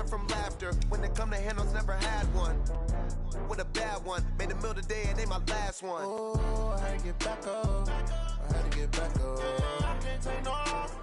turn from laughter. When it come to handles, never had one. With a bad one, made a meal today and ain't my last one. Oh, I had to get back up. I had to get back up. I can't take no off.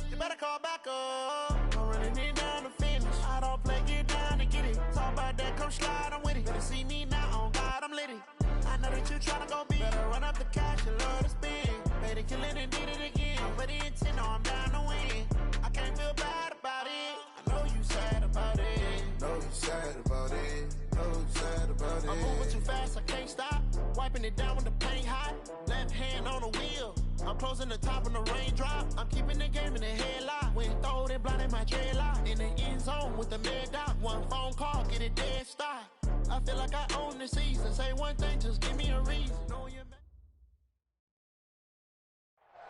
You better call back up. I'm running it down to finish. I don't play, get down to get it. Talk about that, come slide, I'm with it. Better see me now, on God, I'm litty. I know that you tryna go big. Better run up the cash, you love to spend. Made it, kill it, and did it again. I'm with the intent, no, I'm down to win. I can't feel bad about it. I know you sad about it. Know you sad about it. Know you sad about it. I'm moving too fast, I can't stop. Wiping it down when the paint hot. Left hand on the wheel. I'm closing the top when the raindrop. I'm keeping the game in the headlock. When throwed and blinded my dreadlock. In the end zone with the mid dot. One phone call, get it dead stop. I feel like I own the season. Say one thing, just give me a reason.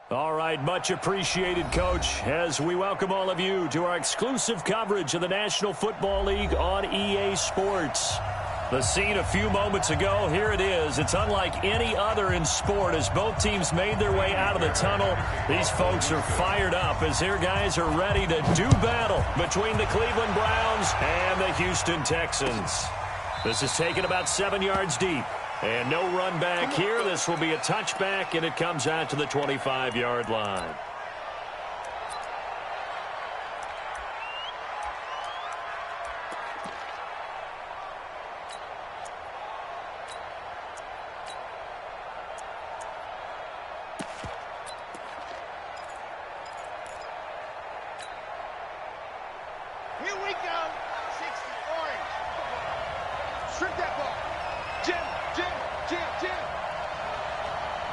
All right, much appreciated, Coach, as we welcome all of you to our exclusive coverage of the National Football League on EA Sports. The scene a few moments ago, here it is. It's unlike any other in sport as both teams made their way out of the tunnel. These folks are fired up as their guys are ready to do battle between the Cleveland Browns and the Houston Texans. This is taken about 7 yards deep. And no run back here. This will be a touchback, and it comes out to the 25-yard line. Here we go. 60 orange. Strip that ball. Jim.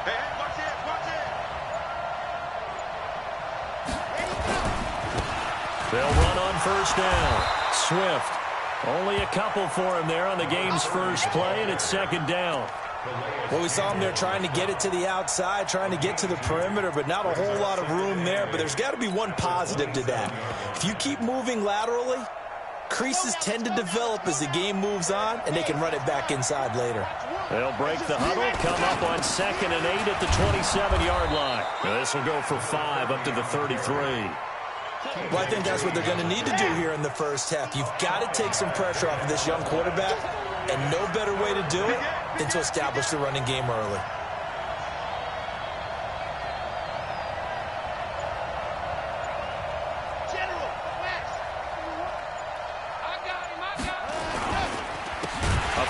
Hey, watch it. They'll run on first down. Swift. Only a couple for him there on the game's first play, and it's second down. Well, we saw him there trying to get it to the outside, trying to get to the perimeter, but not a whole lot of room there. But there's got to be one positive to that. If you keep moving laterally, creases tend to develop as the game moves on, and they can run it back inside later. They'll break the huddle, come up on 2nd and 8 at the 27-yard line. This will go for 5 up to the 33. Well, I think that's what they're going to need to do here in the first half. You've got to take some pressure off of this young quarterback, and no better way to do it than to establish the running game early.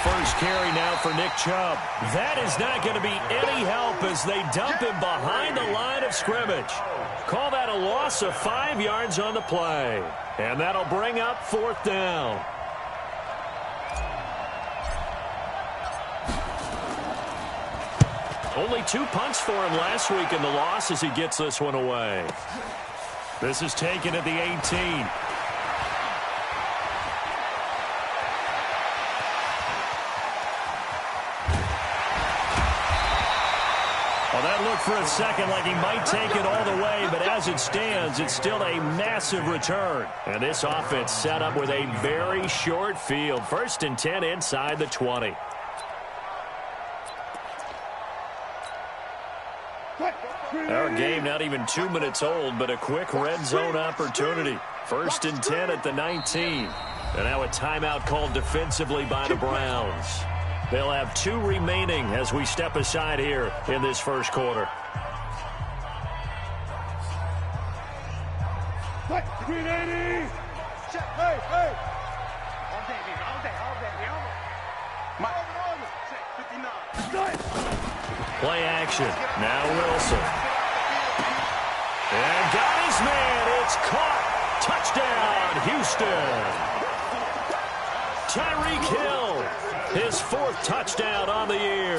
First carry now for Nick Chubb. That is not going to be any help as they dump him behind the line of scrimmage. Call that a loss of 5 yards on the play. And that'll bring up 4th down. Only 2 punts for him last week in the loss as he gets this one away. This is taken at the 18. Well, that looked for a second like he might take it all the way, but as it stands, it's still a massive return. And this offense set up with a very short field. 1st and 10 inside the 20. Our game not even 2 minutes old, but a quick red zone opportunity. 1st and 10 at the 19. And now a timeout called defensively by the Browns. They'll have 2 remaining as we step aside here in this first quarter. Green 80. Hey. All day, baby. Play action. Now Wilson. And got his man. It's caught. Touchdown, Houston. Tyreek Hill. His 4th touchdown on the year.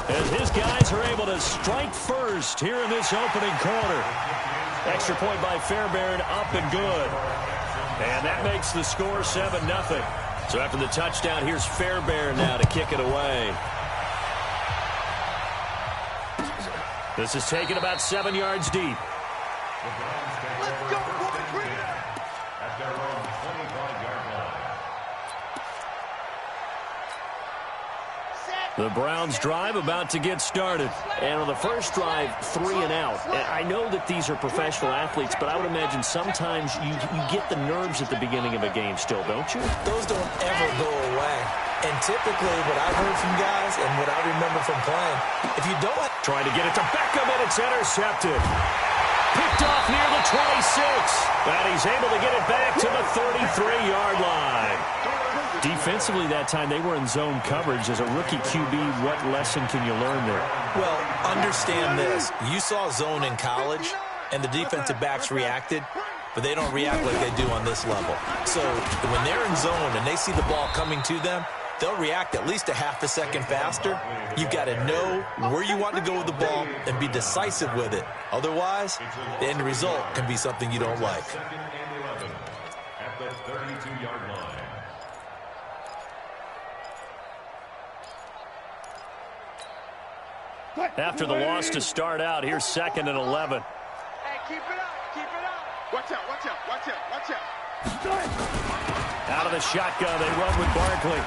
As his guys are able to strike first here in this opening quarter. Extra point by Fairbairn, up and good. And that makes the score 7-0. So after the touchdown, here's Fairbairn now to kick it away. This is taken about 7 yards deep. Let's go, boys. At their own 25-yard line. Set. The Browns drive about to get started. And on the first drive, 3 and out. And I know that these are professional athletes, but I would imagine sometimes you get the nerves at the beginning of a game still, don't you? Those don't ever go away. And typically what I've heard from guys and what I remember from playing, if you don't... Trying to get it to Beckham, and it's intercepted. Picked off near the 26. And he's able to get it back to the 33-yard line. Defensively that time, they were in zone coverage. As a rookie QB, what lesson can you learn there? Well, understand this. You saw zone in college, and the defensive backs reacted, but they don't react like they do on this level. So when they're in zone and they see the ball coming to them, they'll react at least a half a second faster. You've got to know where you want to go with the ball and be decisive with it. Otherwise, the end result can be something you don't like. Second and 11 at the 32-yard line. After the loss to start out, here's 2nd and 11. Hey, keep it up, keep it up. Watch out, watch out, watch out, watch out. Out of the shotgun, they run with Barkley.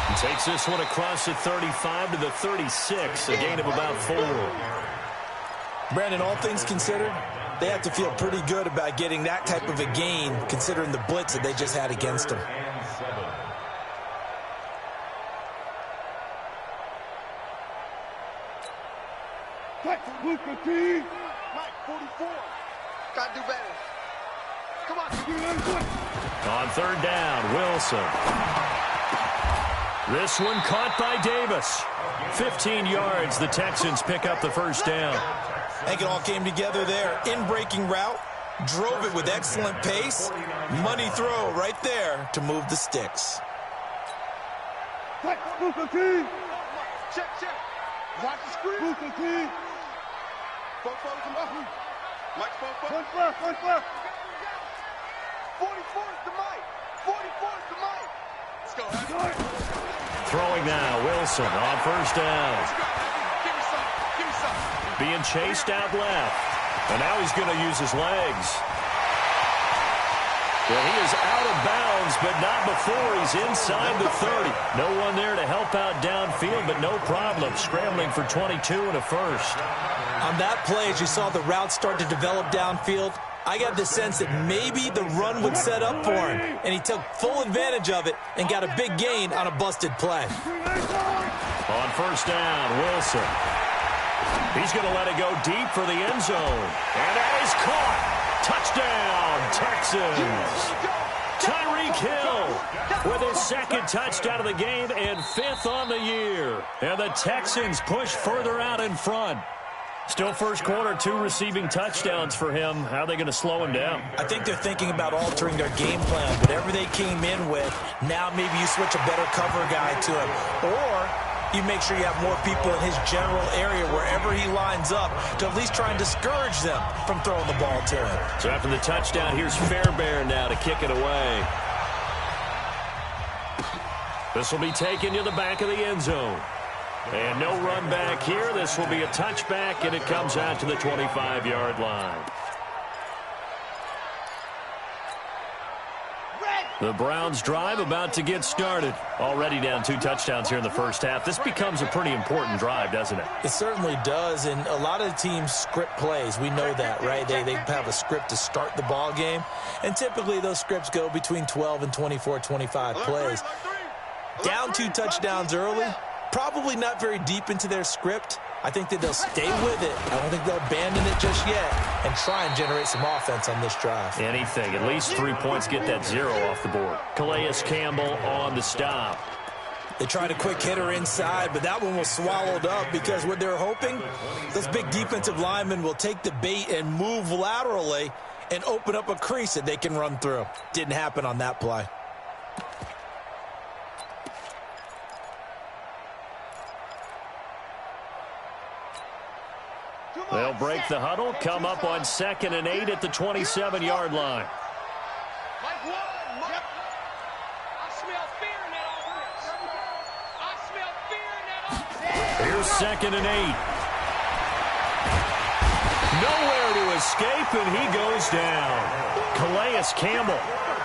And takes this one across the 35 to the 36, a gain of about 4. Brandon, all things considered, they have to feel pretty good about getting that type of a gain, considering the blitz that they just had against them. Mike, 44. Gotta do better. Come on. On 3rd down, Wilson. This one caught by Davis. 15 yards, the Texans pick up the first down. I think it all came together there. In-breaking route, drove it with excellent pace. Money throw right there to move the sticks. Check, check. Watch the screen. Mike, 44 is the mic. 44 is the mic. Let's go. Throwing now, Wilson on 1st down. Give me some. Being chased out left. And now he's going to use his legs. Well, he is out of bounds, but not before he's inside the 30. No one there to help out downfield, but no problem. Scrambling for 22 and a first. On that play, as you saw the route start to develop downfield, I got the sense that maybe the run would set up for him, and he took full advantage of it and got a big gain on a busted play. On 1st down, Wilson. He's going to let it go deep for the end zone. And that is caught. Touchdown, Texans. Tyreek Hill with his 2nd touchdown of the game and 5th on the year. And the Texans push further out in front. Still first quarter, 2 receiving touchdowns for him. How are they going to slow him down? I think they're thinking about altering their game plan. Whatever they came in with, now maybe you switch a better cover guy to him. Or you make sure you have more people in his general area wherever he lines up to at least try and discourage them from throwing the ball to him. So after the touchdown, here's Fairbairn now to kick it away. This will be taken to the back of the end zone. And no run back here. This will be a touchback, and it comes out to the 25-yard line. The Browns drive about to get started. Already down 2 touchdowns here in the first half. This becomes a pretty important drive, doesn't it? It certainly does, and a lot of the teams script plays. We know that, right? They have a script to start the ball game, and typically those scripts go between 12 and 24, 25 plays. Down 2 touchdowns early, probably not very deep into their script. I think that they'll stay with it. I don't think they'll abandon it just yet and try and generate some offense on this drive. Anything. At least 3 points, get that 0 off the board. Calais Campbell on the stop. They tried a quick hitter inside, but that one was swallowed up because what they're hoping, those big defensive linemen will take the bait and move laterally and open up a crease that they can run through. Didn't happen on that play. They'll break the huddle, come up on 2nd and 8 at the 27-yard line. Mike 1. I smell fear in that offense. I smell fear in that offense. Here's 2nd and 8. Nowhere to escape, and he goes down. Calais Campbell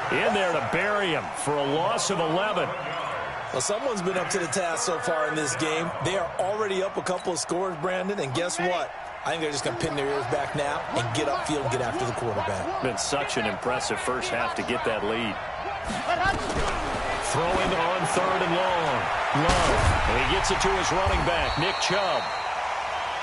in there to bury him for a loss of 11. Well, someone's been up to the task so far in this game. They are already up a couple of scores, Brandon, and guess what? I think they're just going to pin their ears back now and get upfield and get after the quarterback. Been such an impressive first half to get that lead. Throwing on 3rd and long. Love. And he gets it to his running back, Nick Chubb.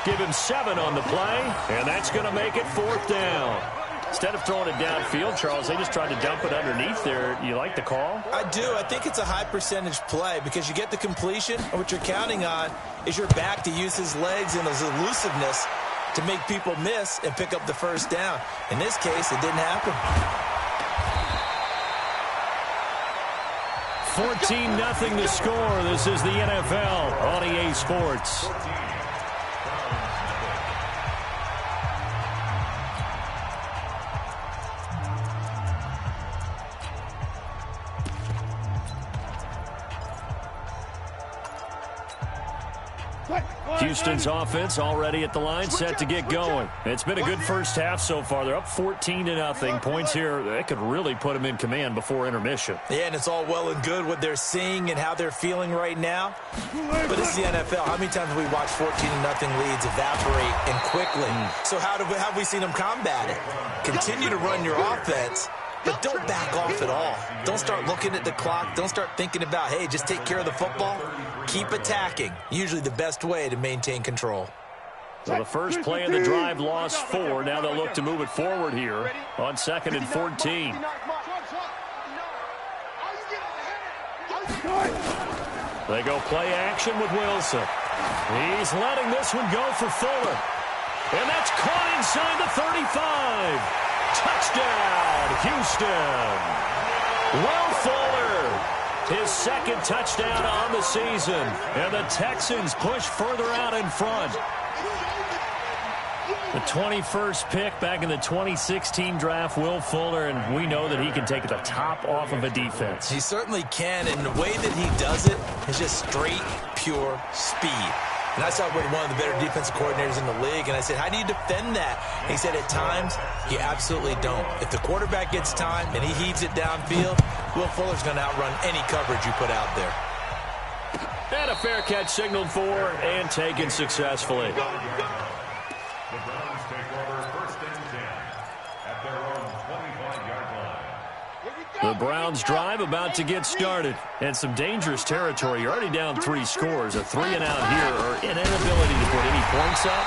Give him 7 on the play, and that's going to make it 4th down. Instead of throwing it downfield, Charles, they just tried to dump it underneath there. You like the call? I do. I think it's a high percentage play because you get the completion, and what you're counting on is your back to use his legs and his elusiveness to make people miss and pick up the first down. In this case, it didn't happen. 14-0 the score. This is the NFL on EA Sports. Houston's offense already at the line, set to get going. It's been a good first half so far. They're up 14-0. Points here, they could really put them in command before intermission. Yeah, and it's all well and good what they're seeing and how they're feeling right now. But it's the NFL. How many times have we watched 14-0 leads evaporate and quickly? So how have we seen them combat it? Continue to run your offense, but don't back off at all. Don't start looking at the clock. Don't start thinking about, hey, just take care of the football. Keep attacking. Usually the best way to maintain control. So the first play of the drive lost 4. Now they'll look to move it forward here on 2nd and 14. They go play action with Wilson. He's letting this one go for Fuller. And that's caught inside the 35. Touchdown, Houston. Will Fuller, his 2nd touchdown on the season. And the Texans push further out in front. The 21st pick back in the 2016 draft, Will Fuller, and we know that he can take the top off of a defense. He certainly can, and the way that he does it is just straight, pure speed. And I saw it with one of the better defensive coordinators in the league, and I said, how do you defend that? And he said, at times, you absolutely don't. If the quarterback gets time and he heaves it downfield, Will Fuller's going to outrun any coverage you put out there. And a fair catch signaled for and taken successfully. The Browns take over 1st and 10 at their own 25-yard line. The Browns drive about to get started. And some dangerous territory. You're already down 3 scores. A 3 and out here, or an inability to put any points up.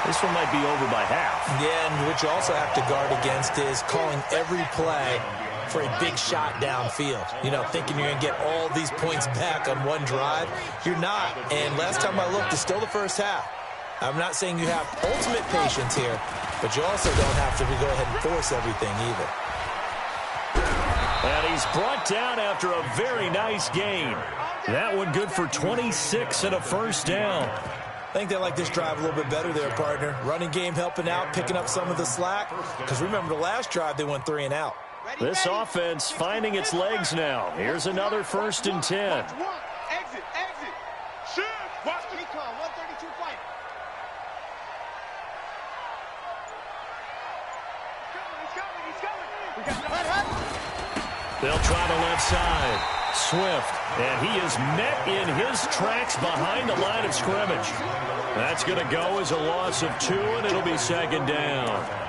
This one might be over by half. Yeah, and what you also have to guard against is calling every play for a big shot downfield. You know, thinking you're going to get all these points back on one drive. You're not. And last time I looked, it's still the first half. I'm not saying you have ultimate patience here, but you also don't have to go ahead and force everything either. And he's brought down after a very nice gain. That one good for 26 and a first down. I think they like this drive a little bit better there, partner. Running game helping out, picking up some of the slack. Because remember, the last drive, they went 3 and out. This offense finding its legs now. Here's another 1st and 10. Exit, exit. Shoot. Watch the recon. 132 fight. He's coming. They'll try the left side. Swift. And he is met in his tracks behind the line of scrimmage. That's going to go as a loss of 2, and it'll be 2nd down.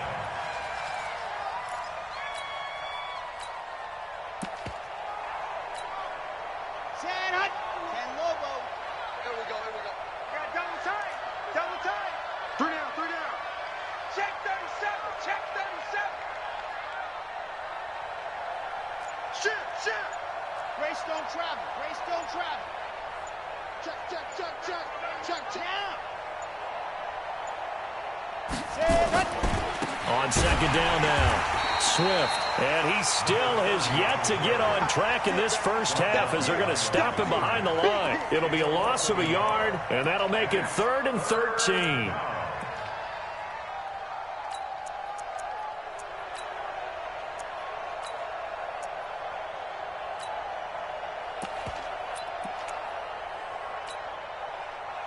On 2nd down now, Swift, and he still has yet to get on track in this first half as they're going to stop him behind the line. It'll be a loss of a yard, and that'll make it 3rd and 13.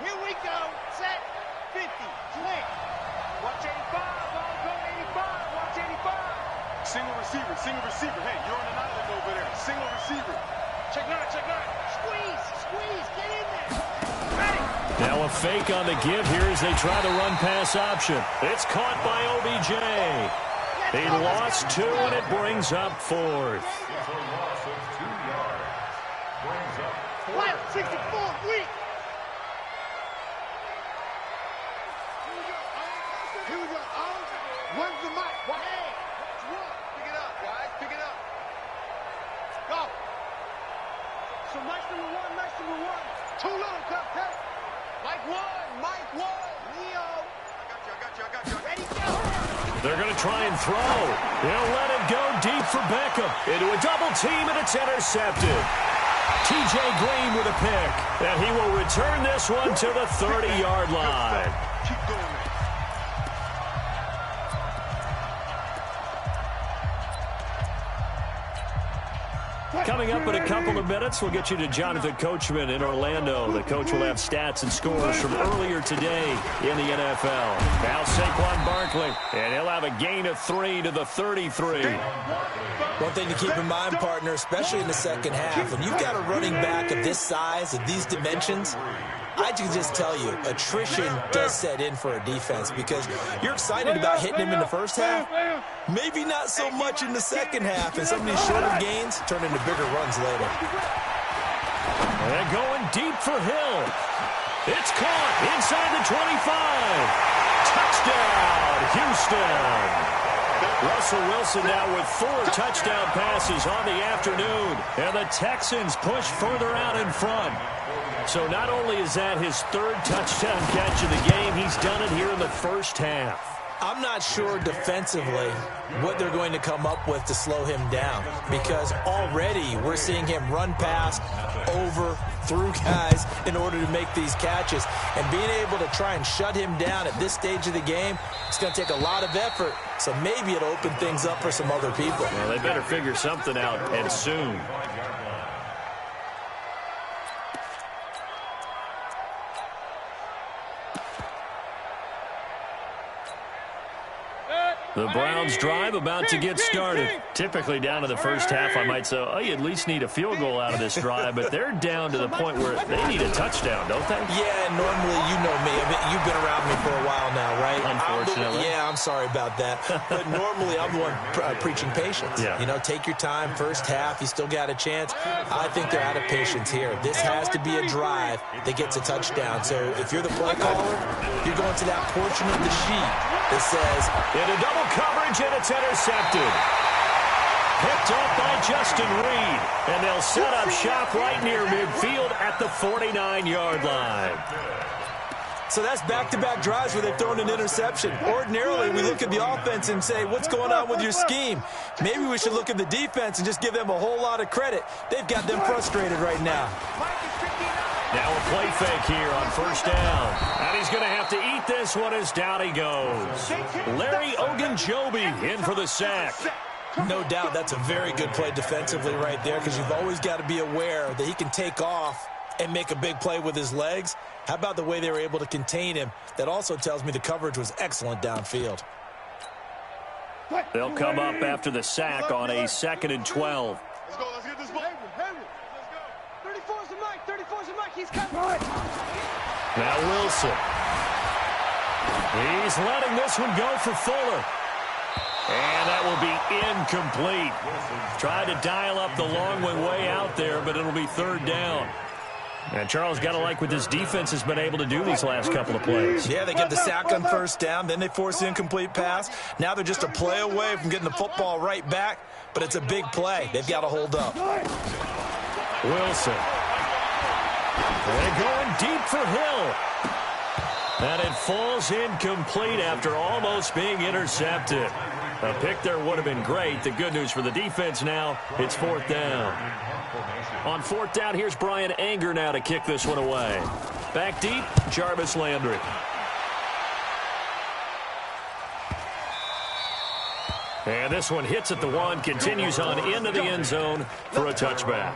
Here we go. Set. 50. Swing. Watch 85. Ball go 85. Watch 85. Single receiver. Single receiver. Hey, you're on an island over there. Single receiver. Check 9. Check 9. Squeeze. Now a fake on the give here as they try the run-pass option. It's caught by OBJ. He lost 2, and it brings up 4th. It's a loss of 2 yards. Brings up 4th. Wild 64, weak. Here we go. When's the mic? Hey, pick it up, guys. Pick it up. Go. So Mike's number 1, Mike's number 1. Too long, okay? Mike 1, Mike 1. Leo. I got you. Ready, go. They're going to try and throw. They'll let it go deep for Beckham. Into a double team, and it's intercepted. T.J. Green with a pick. And he will return this one to the 30-yard line. Keep going, man. Coming up in a couple of minutes, we'll get you to Jonathan Coachman in Orlando. The coach will have stats and scores from earlier today in the NFL. Now Saquon Barkley, and he'll have a gain of 3 to the 33. One thing to keep in mind, partner, especially in the second half, when you've got a running back of this size, of these dimensions, I can just tell you, attrition does set in for a defense because you're excited about hitting him in the first half. Maybe not so much in the second half, and some of these shorter gains turn into bigger runs later. And going deep for Hill. It's caught inside the 25. Touchdown, Houston. Russell Wilson now with 4 touchdown passes on the afternoon, and the Texans push further out in front. So not only is that his 3rd touchdown catch of the game, he's done it here in the first half. I'm not sure defensively what they're going to come up with to slow him down because already we're seeing him run past, over, through guys in order to make these catches. And being able to try and shut him down at this stage of the game, it's going to take a lot of effort. So maybe it'll open things up for some other people. Well, they better figure something out, and soon. The Browns drive about to get started. Typically down to the first half, I might say, oh, you at least need a field goal out of this drive, but they're down to the point where they need a touchdown, don't they? Yeah, normally, you know me. I mean, you've been around me for a while now, right? Unfortunately. I'm sorry about that. But normally, I'm the one preaching patience. Yeah. You know, take your time. First half, you still got a chance. I think they're out of patience here. This has to be a drive that gets a touchdown. So if you're the play caller, you're going to that portion of the sheet that says, in a double coverage, and it's intercepted. Picked off by Justin Reed, and they'll set up shop right near midfield at the 49-yard line. So that's back-to-back drives where they've thrown an interception. Ordinarily, we look at the offense and say, what's going on with your scheme? Maybe we should look at the defense and just give them a whole lot of credit. They've got them frustrated right now. Now a play fake here on first down. And he's going to have to eat this one as down he goes. Larry Ogunjobi in for the sack. No doubt that's a very good play defensively right there because you've always got to be aware that he can take off and make a big play with his legs. How about the way they were able to contain him? That also tells me the coverage was excellent downfield. They'll come up after the sack on a 2nd and 12. Let's go. Let's get this ball. Let's go. 34's the mic. 34's the mic. He's coming. Now Wilson. He's letting this one go for Fuller. And that will be incomplete. Tried to dial up the long one way out there, but it'll be 3rd down. And Charles, got to like what this defense has been able to do these last couple of plays. Yeah, they get the sack on first down, then they force the incomplete pass. Now they're just a play away from getting the football right back, but it's a big play. They've got to hold up. Wilson. They're going deep for Hill. And it falls incomplete after almost being intercepted. A pick there would have been great. The good news for the defense now, it's 4th down. On 4th down, here's Brian Anger now to kick this one away. Back deep, Jarvis Landry. And this one hits at the 1, continues on into the end zone for a touchback.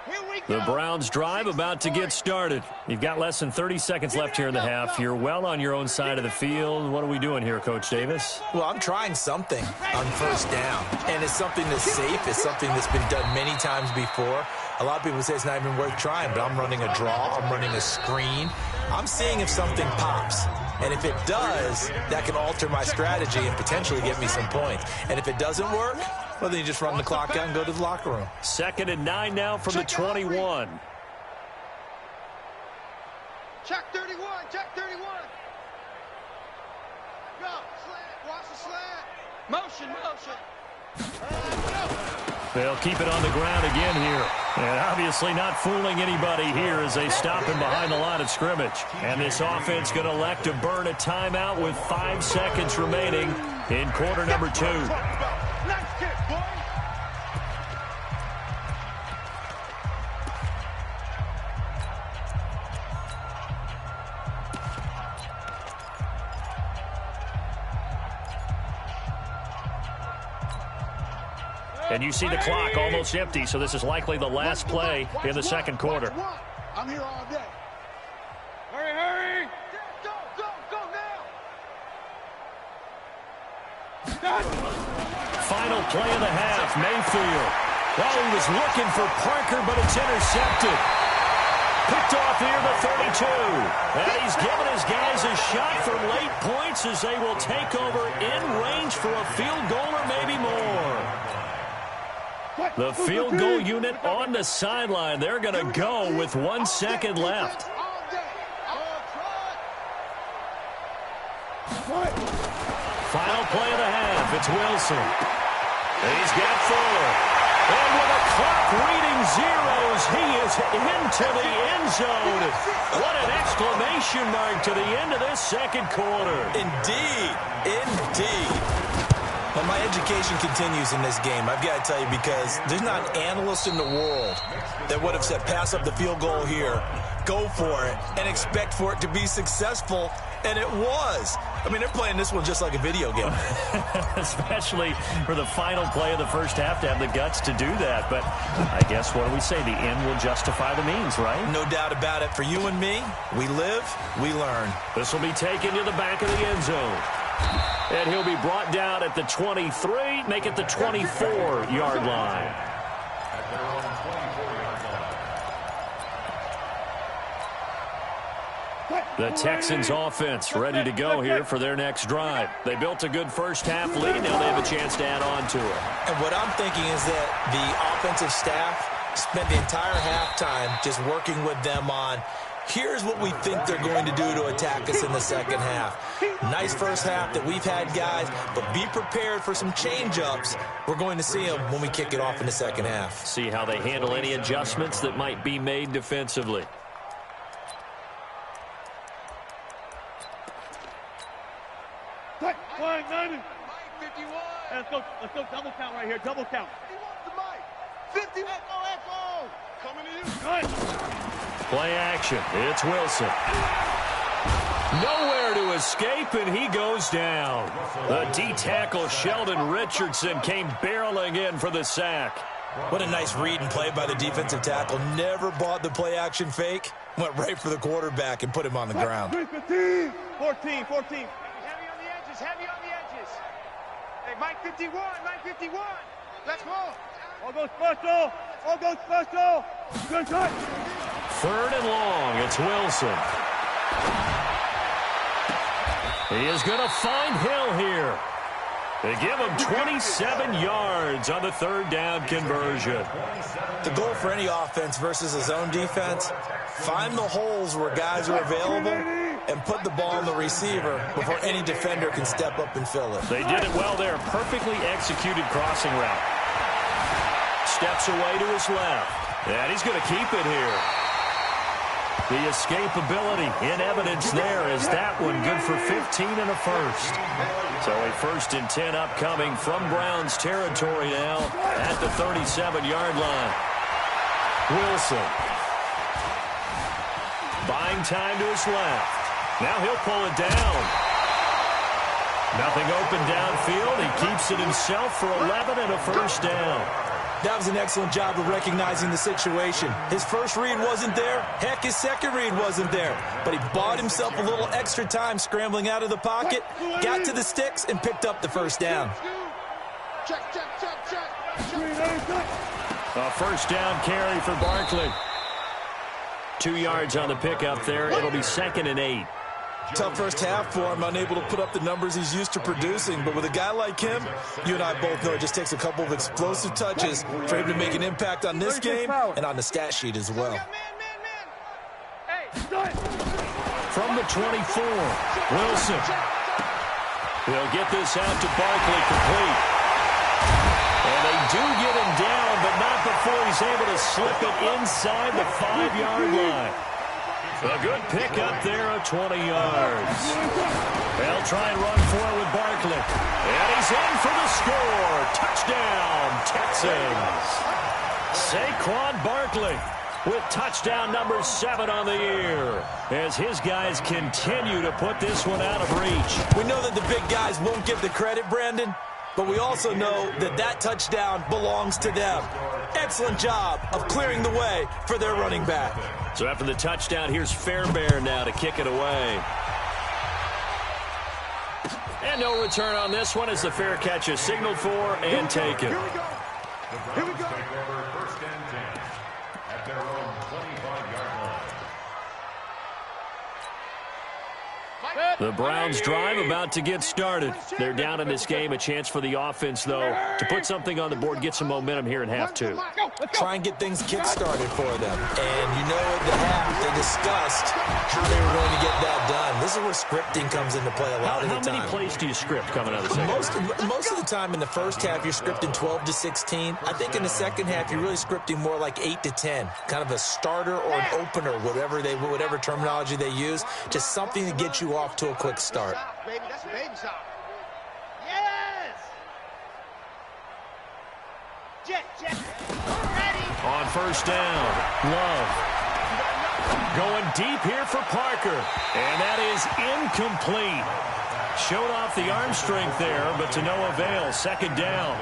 Here we The Browns drive about to get started. You've got less than 30 seconds left here in the half. You're well on your own side of the field. What are we doing here, Coach Davis? Well, I'm trying something on first down, and it's something that's safe. It's something that's been done many times before. A lot of people say it's not even worth trying, but I'm running a draw. I'm running a screen. I'm seeing if something pops. And if it does, that can alter my strategy and potentially get me some points. And if it doesn't work, well, then you just run the clock out and go to the locker room. 2nd and 9 now from the 21. Check 31. Check 31. Go. Slant. Watch the slant. Motion. Go. They'll keep it on the ground again here. And obviously not fooling anybody here as they stop him behind the line of scrimmage. And this offense going to elect to burn a timeout with 5 seconds remaining in quarter number 2. Nice kick, boy. And you see the clock almost empty, so this is likely the last play in the second quarter. I'm here all day. Hurry. Go now. Final play of the half, Mayfield. Well, he was looking for Parker, but it's intercepted. Picked off here the 32. And he's given his guys a shot for late points as they will take over in range for a field goal or maybe more. The field goal unit on the sideline. They're going to go with 1 second left. Final play of the half. It's Wilson. He's got Fuller. And with a clock reading zeros, he is into the end zone. What an exclamation mark to the end of this second quarter. Indeed. Well, my education continues in this game, I've got to tell you, because there's not an analyst in the world that would have said pass up the field goal here, go for it, and expect for it to be successful, and it was. I mean, they're playing this one just like a video game. Especially for the final play of the first half to have the guts to do that. But I guess, what do we say? The end will justify the means, right? No doubt about it. For you and me, we live, we learn. This will be taken to the back of the end zone. And he'll be brought down at the 23, make it the 24-yard line. The Texans offense ready to go here for their next drive. They built a good first half lead. Now they have a chance to add on to it. And what I'm thinking is that the offensive staff spent the entire halftime just working with them on, here's what we think they're going to do to attack us in the second half. Nice first half that we've had, guys, but be prepared for some change-ups. We're going to see them when we kick it off in the second half. See how they handle any adjustments that might be made defensively. Let's go double count right here. Double count. 50. Echo. Coming to you. Play action. It's Wilson. Nowhere to escape, and he goes down. The D-tackle Sheldon Richardson came barreling in for the sack. What a nice read and play by the defensive tackle. Never bought the play action fake. Went right for the quarterback and put him on the ground. 15. 14. Heavy on the edges. Hey, Mike 51. Let's go. All goes special. Good touch. 3rd and long. It's Wilson. He is going to find Hill here. They give him 27 yards on the 3rd down conversion. The goal for any offense versus his own defense, find the holes where guys are available and put the ball on the receiver before any defender can step up and fill it. They did it well there. Perfectly executed crossing route. Steps away to his left. And he's going to keep it here. The escapability in evidence there as that one good for 15 and a first. So a 1st and 10 upcoming from Browns territory now at the 37-yard line. Wilson. Buying time to his left. Now he'll pull it down. Nothing open downfield. He keeps it himself for 11 and a first down. That was an excellent job of recognizing the situation. His first read wasn't there. Heck, his second read wasn't there. But he bought himself a little extra time scrambling out of the pocket, got to the sticks, and picked up the first down. A first down carry for Barkley. 2 yards on the pickup there. It'll be 2nd and 8. Tough first half for him, unable to put up the numbers he's used to producing. But with a guy like him, you and I both know it just takes a couple of explosive touches for him to make an impact on this game and on the stat sheet as well. From the 24, Wilson. He'll get this out to Barkley, complete. And they do get him down, but not before he's able to slip it inside the 5-yard line. A good pickup there of 20 yards. They'll try and run for it with Barkley. And he's in for the score. Touchdown, Texans. Saquon Barkley with touchdown number 7 on the year as his guys continue to put this one out of reach. We know that the big guys won't get the credit, Brandon, but we also know that that touchdown belongs to them. Excellent job of clearing the way for their running back. So after the touchdown, here's Fairbairn now to kick it away. And no return on this one as the fair catch is signaled for and taken. Here we go. The Browns take over 1st and 10 at their own 25-yard line. The Browns drive about to get started. They're down in this game. A chance for the offense, though, to put something on the board, get some momentum here in half 2. Try and get things kick-started for them. And you know at the half, they discussed how they were going to get that done. This is where scripting comes into play a lot of the time. How many plays do you script coming out of the second? Most of the time in the first half, you're scripting 12 to 16. I think in the second half, you're really scripting more like 8 to 10. Kind of a starter or an opener, whatever terminology they use. Just something to get you off to a quick start. Baby, that's a baby shot. Yes! Jet. Ready. On first down, Love. Going deep here for Parker. And that is incomplete. Showed off the arm strength there, but to no avail. 2nd down.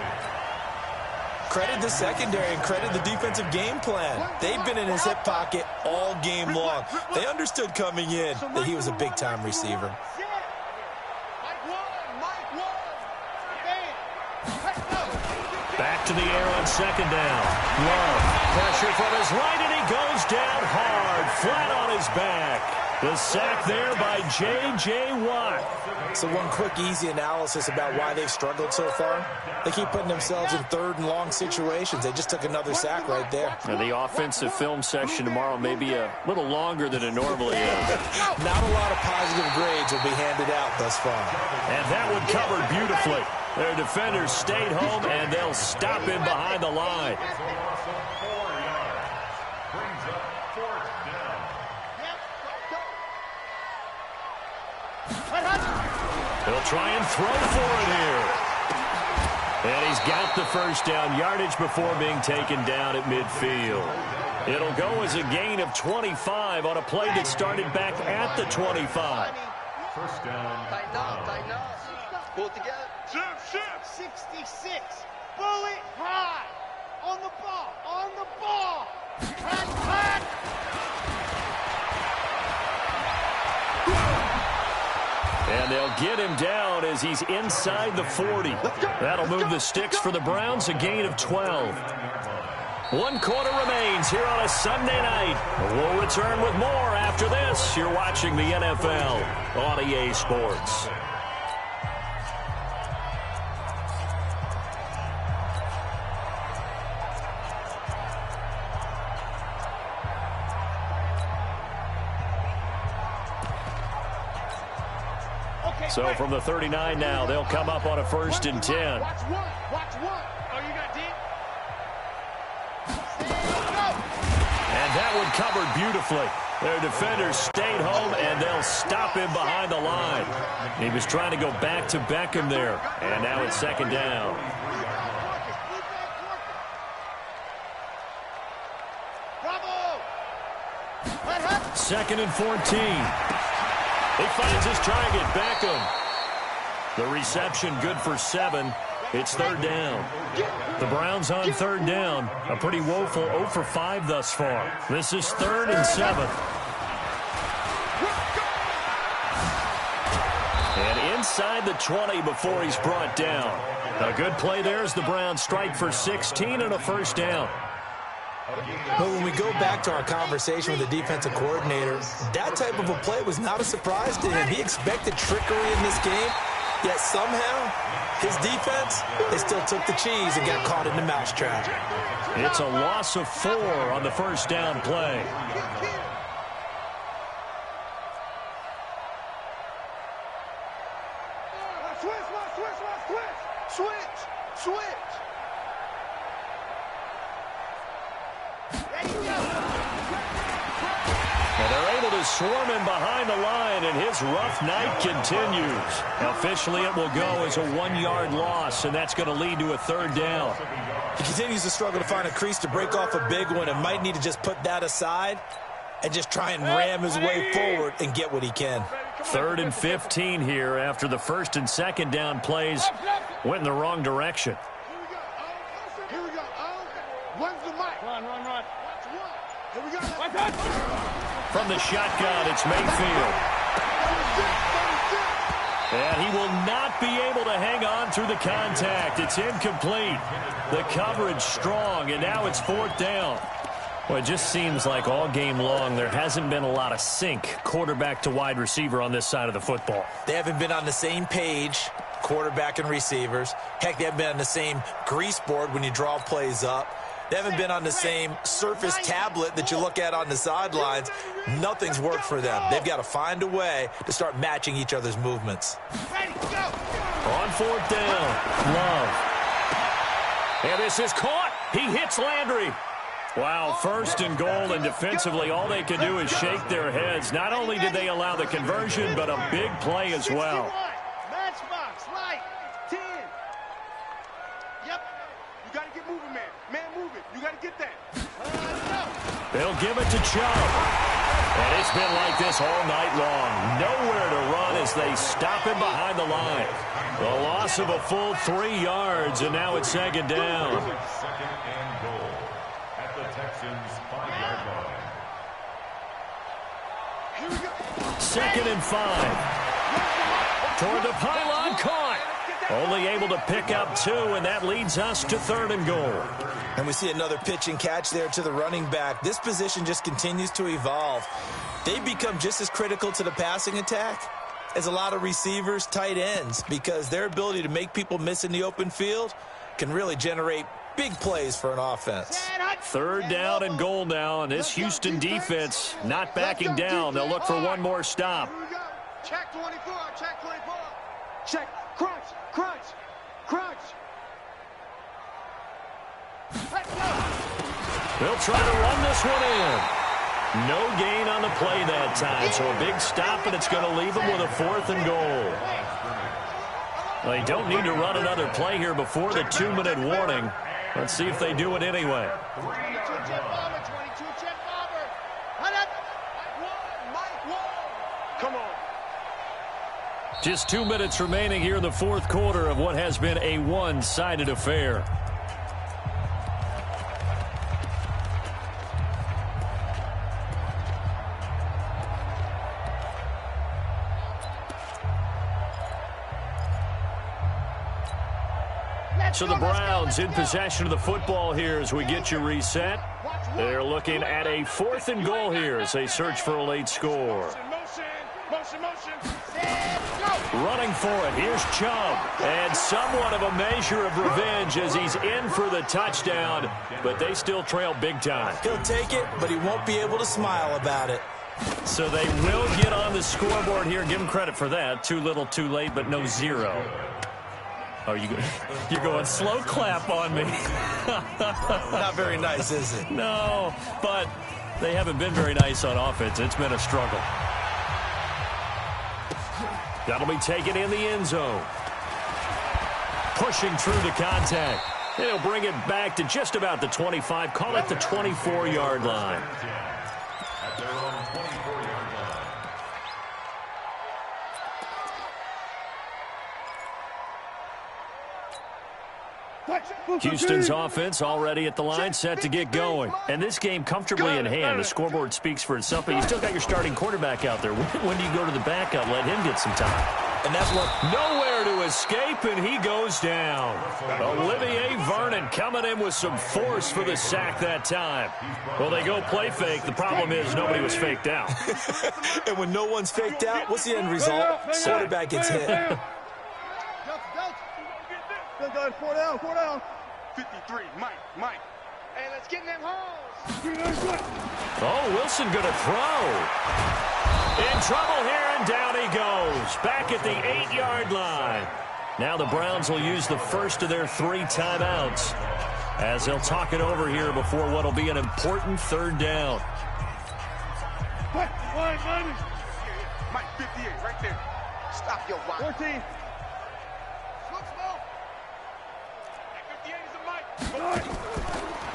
Credit the secondary and credit the defensive game plan. They've been in his hip pocket all game long. They understood coming in that he was a big-time receiver. Back to the air on 2nd down. Love. Pressure from his right, and he goes down hard, flat on his back. The sack there by J.J. Watt. So one quick, easy analysis about why they've struggled so far. They keep putting themselves in 3rd and long situations. They just took another sack right there. And the offensive film session tomorrow may be a little longer than it normally is. Not a lot of positive grades will be handed out thus far. And that one covered beautifully. Their defenders stayed home, and they'll stop him behind the line. He'll try and throw for it here. And he's got the first down yardage before being taken down at midfield. It'll go as a gain of 25 on a play that started back at the 25. First down. Tighten up. Pull it together. Shift. 66. Bullet high. On the ball. Cut. And they'll get him down as he's inside the 40. That'll move the sticks for the Browns, a gain of 12. 1 quarter remains here on a Sunday night. We'll return with more after this. You're watching the NFL on EA Sports. So from the 39 now, they'll come up on a 1st and 10. Watch one. Oh, you got deep? And that one covered beautifully. Their defenders stayed home, and they'll stop him behind the line. He was trying to go back to Beckham there, and now it's 2nd down. Bravo! 2nd and 14. He finds his target, Beckham. The reception good for 7. It's third down. The Browns on third down. A pretty woeful 0 for 5 thus far. This is 3rd and 7. And inside the 20 before he's brought down. A good play there as the Browns strike for 16 and a first down. But when we go back to our conversation with the defensive coordinator, that type of a play was not a surprise to him. He expected trickery in this game, yet somehow his defense, they still took the cheese and got caught in the mousetrap. It's a loss of 4 on the first down play. Switch. And they're able to swarm him behind the line, and his rough night continues. Officially, it will go as a 1-yard loss, and that's going to lead to a third down. He continues to struggle to find a crease to break off a big one and might need to just put that aside and just try and ram his way forward and get what he can. 3rd and 15 here after the first and second down plays went in the wrong direction. Here we go. When's the mic? Run. Here we go. From the shotgun, it's Mayfield. And he will not be able to hang on through the contact. It's incomplete. The coverage strong, and now it's 4th down. Well, it just seems like all game long there hasn't been a lot of sync quarterback to wide receiver on this side of the football. They haven't been on the same page, quarterback and receivers. Heck, they haven't been on the same grease board when you draw plays up. They haven't been on the same surface tablet that you look at on the sidelines. Nothing's worked for them. They've got to find a way to start matching each other's movements. On 4th down, Love. And this is caught. He hits Landry. Wow, 1st and goal, and defensively all they can do is shake their heads. Not only did they allow the conversion, but a big play as well. Matchbox, light, 10. Yep. You got to get moving, man. Man, move it. You got to get that. They'll give it to Chubb. And it's been like this all night long. Nowhere to run as they stop him behind the line. The loss of a full 3 yards, and now it's 2nd down. 2nd and goal at the Texans' 5-yard line. Here we go. 2nd and 5. Toward the pylon, caught. Only able to pick up 2, and that leads us to 3rd and goal. And we see another pitch and catch there to the running back. This position just continues to evolve. They become just as critical to the passing attack as a lot of receivers, tight ends, because their ability to make people miss in the open field can really generate big plays for an offense. 3rd down and goal now, and this Houston defense not backing down. They'll look for one more stop. Here we go. Check 24. Check 24. Check. Crunch. They'll try to run this one in. No gain on the play that time, so a big stop, and it's going to leave them with a 4th and goal. They don't need to run another play here before the 2-minute warning. Let's see if they do it anyway. Come on. Just 2 minutes remaining here in the 4th quarter of what has been a one-sided affair. So the Browns in possession of the football here as we get you reset. They're looking at a 4th and goal here as they search for a late score. Motion. Running for it, here's Chubb. And somewhat of a measure of revenge as he's in for the touchdown, but they still trail big time. He'll take it, but he won't be able to smile about it. So they will get on the scoreboard here. Give him credit for that. Too little, too late, but no 0. Oh, you're going slow clap on me. Not very nice, is it? No, but they haven't been very nice on offense. It's been a struggle. That'll be taken in the end zone. Pushing through the contact. They'll bring it back to just about the 25. Call it the 24-yard line. At their own 24-yard line. Houston's offense already at the line, set to get going. And this game comfortably in hand. The scoreboard speaks for itself, but you still got your starting quarterback out there. When do you go to the backup, let him get some time? And that's what... Nowhere to escape, and he goes down. Olivier Vernon coming in with some force for the sack that time. Well, they go play fake. The problem is nobody was faked out. And when no one's faked out, what's the end result? Quarterback gets hit. 4 down. 53, Mike. Hey, let's get in them holes. Oh, Wilson going to throw. In trouble here, and down he goes. Back at the 8-yard line. Now the Browns will use the first of their 3 timeouts as they'll talk it over here before what will be an important 3rd down. Mike, 58, right there. Stop your watch. 14.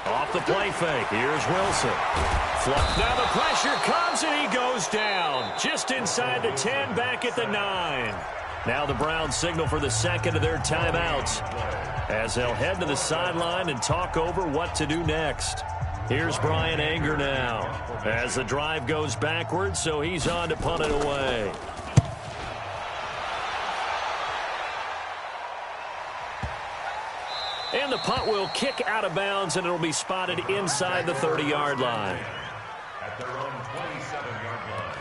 Off the play fake. Here's Wilson. Now the pressure comes, and he goes down. Just inside the 10, back at the 9. Now the Browns signal for the second of their timeouts as they'll head to the sideline and talk over what to do next. Here's Brian Anger now as the drive goes backwards, so he's on to punt it away. And the punt will kick out of bounds, and it'll be spotted inside the 30-yard line. At their own 27-yard line.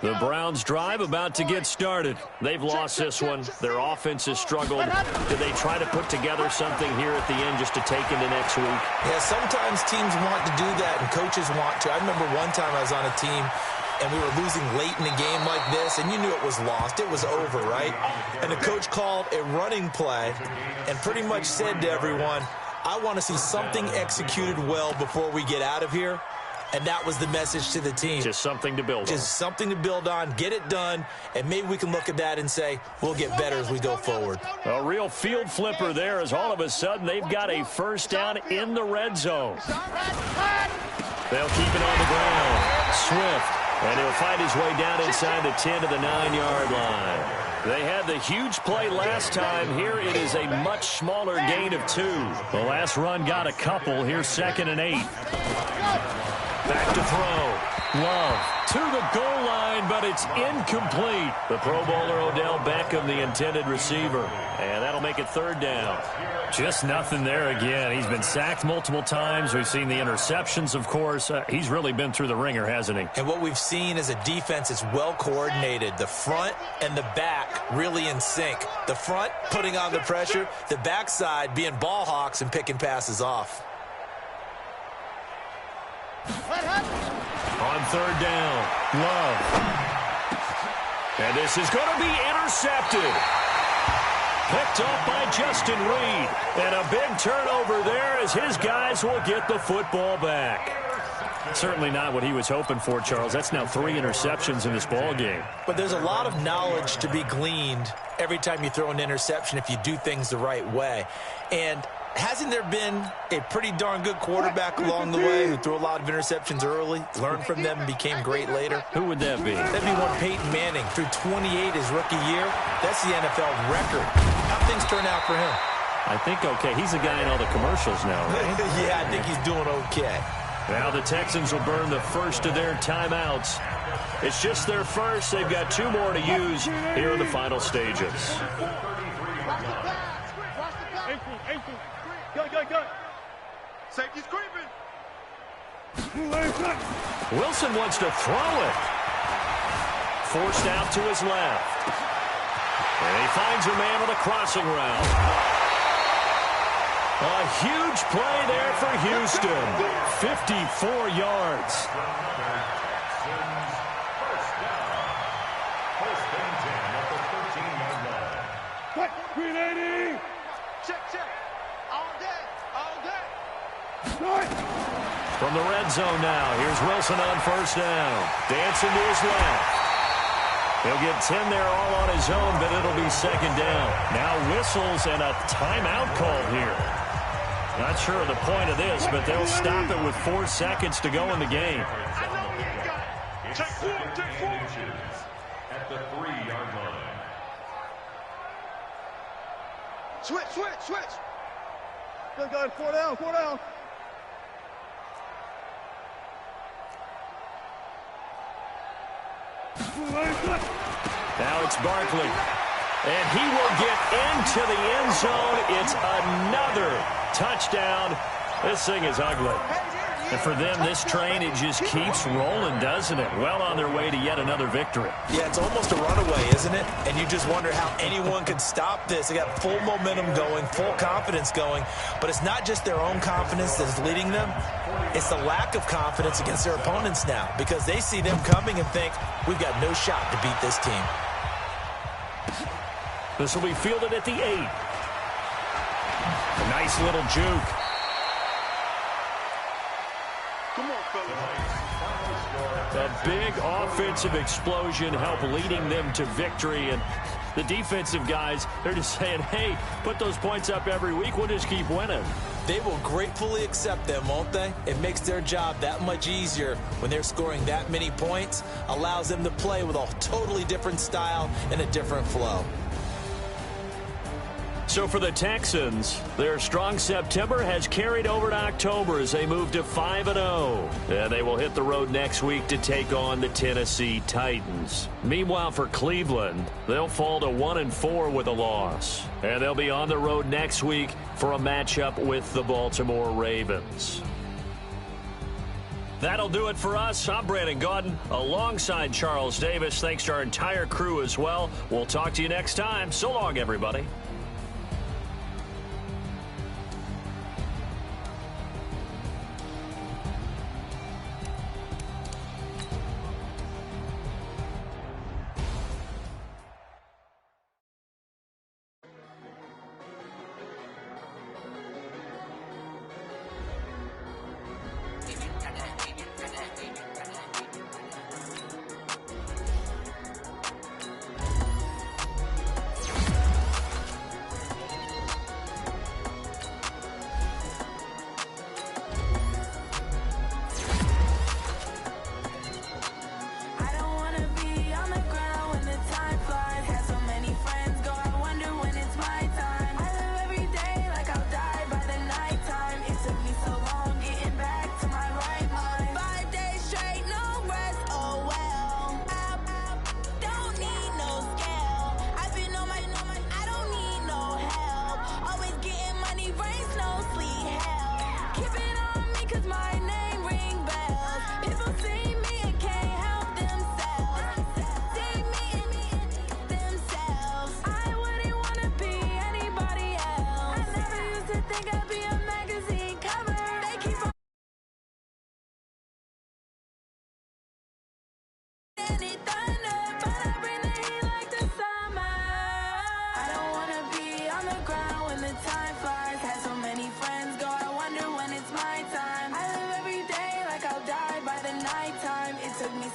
The Browns drive about to get started. They've lost this one. Their offense has struggled. Do they try to put together something here at the end just to take into next week? Yeah, sometimes teams want to do that, and coaches want to. I remember one time I was on a team, and we were losing late in a game like this, and you knew it was lost. It was over, right? And the coach called a running play and pretty much said to everyone, I want to see something executed well before we get out of here. And that was the message to the team. Just something to build on. Just something to build on, get it done, and maybe we can look at that and say, we'll get better as we go forward. A real field flipper there as all of a sudden they've got a first down in the red zone. They'll keep it on the ground. Swift. And he'll fight his way down inside the 10 to the 9-yard line. They had the huge play last time. Here it is a much smaller gain of 2. The last run got a couple. Here's 2nd and 8. Back to throw. Love to the goal line, but it's incomplete. The Pro Bowler Odell Beckham, the intended receiver. And that'll make it 3rd down. Just nothing there again. He's been sacked multiple times. We've seen the interceptions, of course. He's really been through the ringer, hasn't he? And what we've seen is a defense that's well coordinated. The front and the back really in sync. The front putting on the pressure. The backside being ball hawks and picking passes off. On 3rd down, Love. And this is going to be intercepted. Picked off by Justin Reed. And a big turnover there as his guys will get the football back. Certainly not what he was hoping for, Charles. That's now 3 interceptions in this ball game. But there's a lot of knowledge to be gleaned every time you throw an interception if you do things the right way. And hasn't there been a pretty darn good quarterback along the way who threw a lot of interceptions early, learned from them, and became great later? Who would that be? That'd be one Peyton Manning. Threw 28 his rookie year. That's the NFL record. How things turn out for him? I think okay. He's the guy in all the commercials now, right? Yeah, I think he's doing okay. Now the Texans will burn the first of their timeouts. It's just their first. They've got 2 more to use here in the final stages. Go. Safety's creeping. Wilson wants to throw it. Forced out to his left. And he finds a man on a crossing route. A huge play there for Houston. 54 yards. First and 10 at the 13-yard line. Green 80. Check. All day. From the red zone now, here's Wilson on first down. Dancing to his left. He'll get 10 there all on his own, but it'll be 2nd down. Now whistles and a timeout called here. Not sure of the point of this, but they'll stop it with 4 seconds to go in the game. It's second and inches at the 3-yard line. Switch, switch, switch. Good, guys. 4 down, 4 down. Now it's Barkley. And he will get into the end zone. It's another touchdown. This thing is ugly. And for them, this train, it just keeps rolling, doesn't it? Well on their way to yet another victory. Yeah, it's almost a runaway, isn't it? And you just wonder how anyone could stop this. They got full momentum going, full confidence going. But it's not just their own confidence that's leading them. It's the lack of confidence against their opponents now, because they see them coming and think, we've got no shot to beat this team. This will be fielded at the 8. A nice little juke. Come on, fellas. A big offensive explosion helped leading them to victory. And the defensive guys, they're just saying, hey, put those points up every week. We'll just keep winning. They will gratefully accept them, won't they? It makes their job that much easier when they're scoring that many points. Allows them to play with a totally different style and a different flow. So for the Texans, their strong September has carried over to October as they move to 5-0. And they will hit the road next week to take on the Tennessee Titans. Meanwhile, for Cleveland, they'll fall to 1-4 with a loss. And they'll be on the road next week for a matchup with the Baltimore Ravens. That'll do it for us. I'm Brandon Gaudin alongside Charles Davis. Thanks to our entire crew as well. We'll talk to you next time. So long, everybody.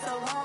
So long.